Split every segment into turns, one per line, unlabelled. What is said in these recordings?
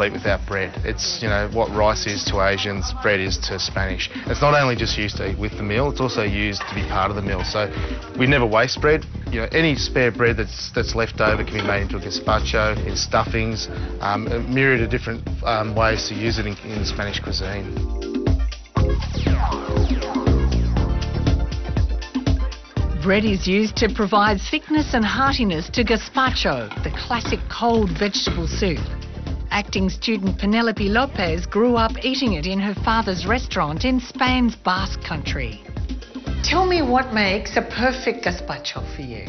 incomplete without bread. It's, you know, what rice is to Asians, bread is to Spanish. It's not only just used to eat with the meal, it's also used to be part of the meal. So we never waste bread. You know, any spare bread that's left over can be made into a gazpacho, in stuffings, a myriad of different ways to use it in Spanish cuisine.
Bread is used to provide thickness and heartiness to gazpacho, the classic cold vegetable soup. Acting student Penelope Lopez grew up eating it in her father's restaurant in Spain's Basque Country. Tell me what makes a perfect gazpacho for you.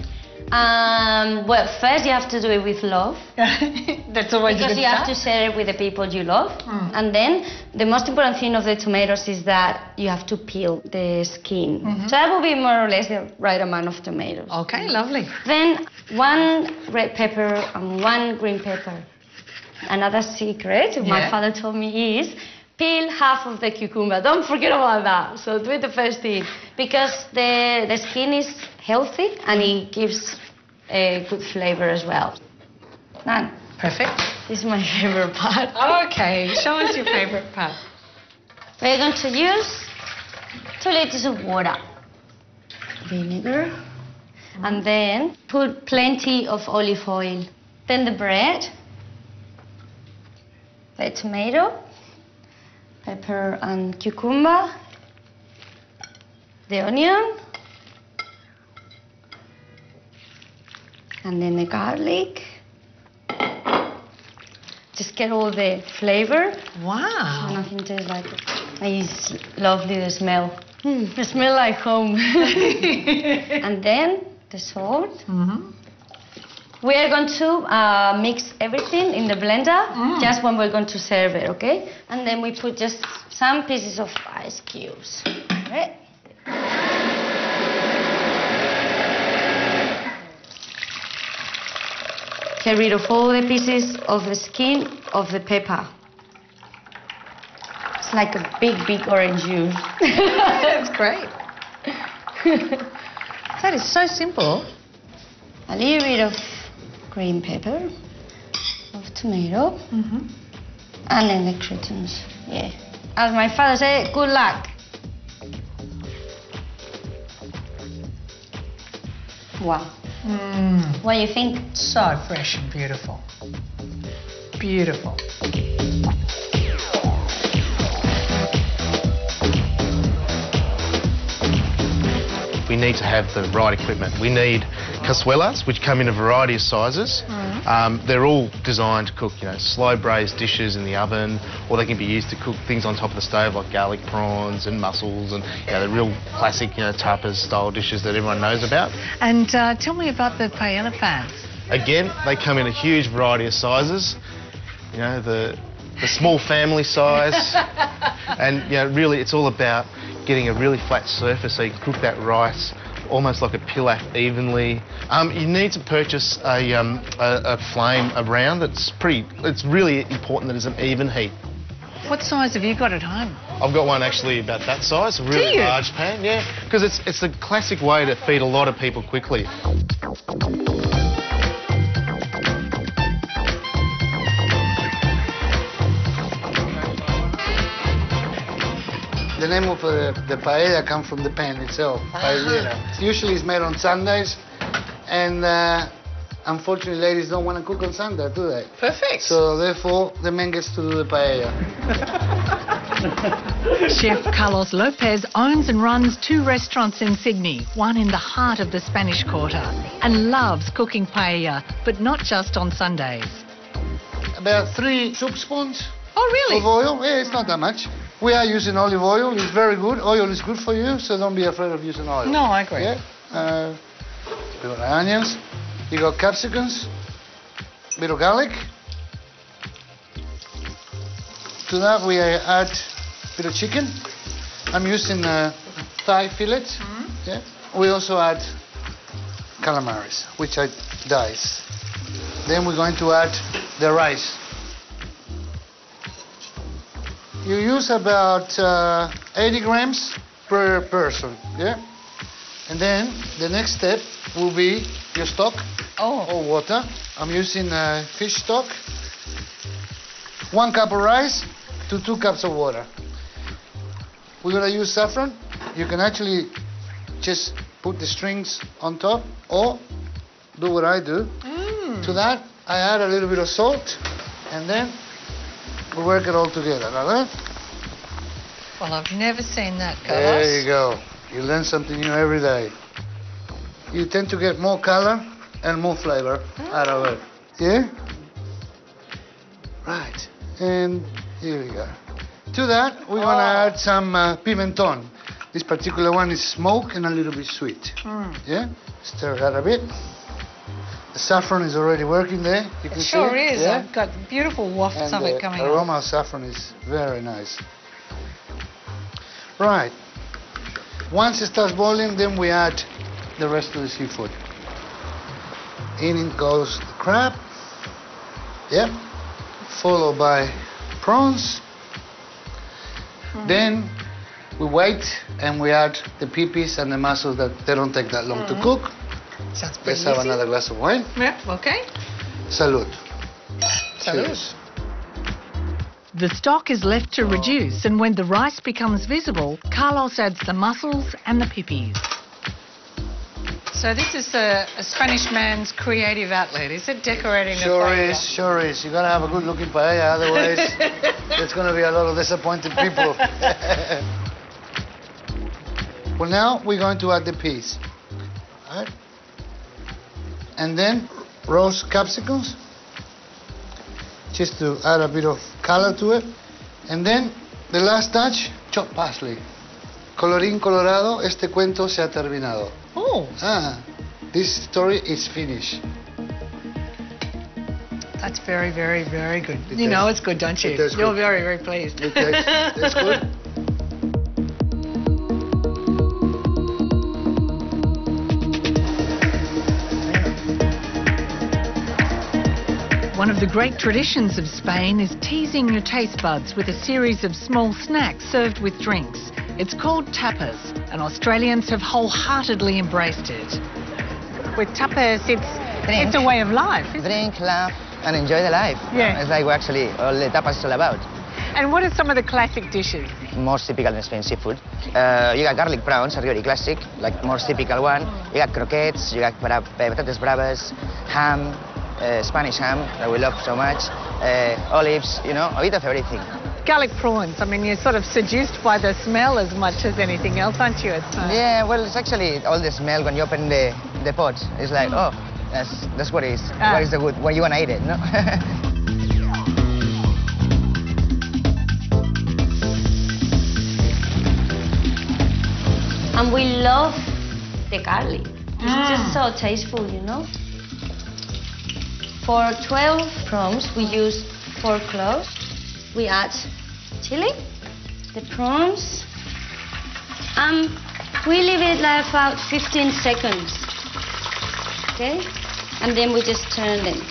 Well, first you have to do it with love.
That's always
because
a good
you have
start.
to share it with the people you love. And then the most important thing of the tomatoes is that you have to peel the skin. So that will be more or less the right amount of tomatoes.
Okay, lovely.
Then 1 red pepper and 1 green pepper. Another secret my father told me is peel half of the cucumber. Don't forget about that. So do it the first thing because the skin is healthy and it gives a good flavor as well. Done.
Perfect.
This is my favorite part.
Okay, show us your favourite part.
We're going to use 2 liters of water, vinegar, and then put plenty of olive oil. Then the bread, the tomato, pepper and cucumber, the onion, and then the garlic. Just get all the flavor.
Wow.
Nothing tastes like it. It's lovely, the smell. It smells like home. And then the salt. We are going to mix everything in the blender just when we're going to serve it, okay? And then we put just some pieces of ice cubes. All right? Get rid of all the pieces of the skin of the pepper. It's like a big, big orange juice.
That's great. That is so simple.
A little bit of green pepper, of tomato, and then the croutons. Yeah. As my father said, good luck. Wow. What do you think?
So fresh and beautiful. Beautiful.
We need to have the right equipment. We need cazuelas, which come in a variety of sizes. They're all designed to cook, you know, slow braised dishes in the oven, or they can be used to cook things on top of the stove like garlic prawns and mussels and, you know, the real classic, you know, tapas style dishes that everyone knows about.
And tell me about the paella pans.
Again, they come in a huge variety of sizes. You know, the small family size. And, you know, really it's all about getting a really flat surface so you can cook that rice almost like a pilaf evenly. You need to purchase a flame around it's really important that it's an even heat.
What size have you got at home?
I've got one actually about that size, a really large pan, yeah. Because it's a classic way to feed a lot of people quickly.
The name of the paella comes from the pan itself. Paella. Usually it's made on Sundays, and unfortunately ladies don't want to cook on Sunday, do they?
Perfect.
So therefore the man gets to do the paella.
Chef Carlos Lopez owns and runs 2 restaurants in Sydney, one in the heart of the Spanish Quarter, and loves cooking paella, but not just on Sundays.
About 3 soup spoons.
Oh, really?
Of oil. Yeah, it's not that much. We are using olive oil. It's very good. Oil is good for you, so don't be afraid of using oil.
No, I agree.
Yeah. You got onions. You got capsicums. Bit of garlic. To that we add a bit of chicken. I'm using thigh fillets. Yeah. We also add calamaris, which I dice. Then we're going to add the rice. You use about 80 grams per person, yeah? And then the next step will be your stock or water. I'm using fish stock. 1 cup of rice to 2 cups of water. We're gonna use saffron. You can actually just put the strings on top or do what I do. To that, I add a little bit of salt and then we work it all together. Right?
Well, I've never seen that, Carlos.
There you go. You learn something new every day. You tend to get more color and more flavor out of it. Yeah? Right. And here we go. To that, we're going to add some pimenton. This particular one is smoked and a little bit sweet. Yeah? Stir that a bit. The saffron is already working there. You can
It sure
see.
is.
Yeah?
I've got beautiful wafts
And
of it coming
the
up.
aroma of saffron is very nice. Right. Once it starts boiling, then we add the rest of the seafood. In goes the crab. Yep. Followed by prawns. Then we wait and we add the pipis and the mussels that they don't take that long to cook.
Sounds pretty
Let's have
easy.
another glass of wine.
Yeah, okay.
Salud.
Salud.
Cheers.
The stock is left to reduce, and when the rice becomes visible, Carlos adds the mussels and the pipis. So this is a Spanish man's creative outlet, is it? Decorating a
Sure
paella.
is, sure is. You gotta have a good looking paella, otherwise there's gonna be a lot of disappointed people. Well, now we're going to add the peas. All right. And then roast capsicums, just to add a bit of color to it. And then the last touch, chopped parsley. Colorín colorado, este cuento se ha terminado.
Oh,
This story is finished.
that's very, very, very good.
It
You know
tastes-
it's good, don't you?
it tastes
You're
good.
very, very pleased.
It tastes good.
One of the great traditions of Spain is teasing your taste buds with a series of small snacks served with drinks. It's called tapas, and Australians have wholeheartedly embraced it. With tapas, it's a way of life. isn't it?
Drink, laugh, and enjoy the life.
Yeah.
It's like actually all the tapas is all about.
And what are some of the classic dishes?
Most typical in Spain, seafood. You got garlic prawns, are very classic, like most typical one. You got croquettes, you got patatas bravas, ham, Spanish ham that we love so much, olives, you know, a bit of everything.
Garlic prawns. I mean, you're sort of seduced by the smell as much as anything else, aren't you? It's,
Yeah, well, it's actually all the smell when you open the pot. It's like, oh, that's what it is. What is the good? What you wanna eat it, no?
And we love the garlic. It's just so tasteful, you know. For 12 prawns, we use 4 cloves. We add chili, the prawns, and we leave it like about 15 seconds. Okay? And then we just turn them.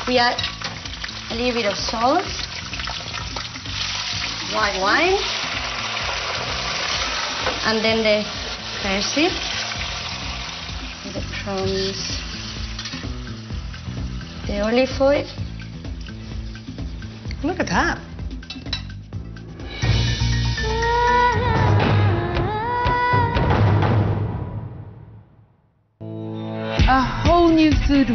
We add a little bit of salt, white wine, and then the parsley, the prawns, the olive oil.
Look at that.
A whole new food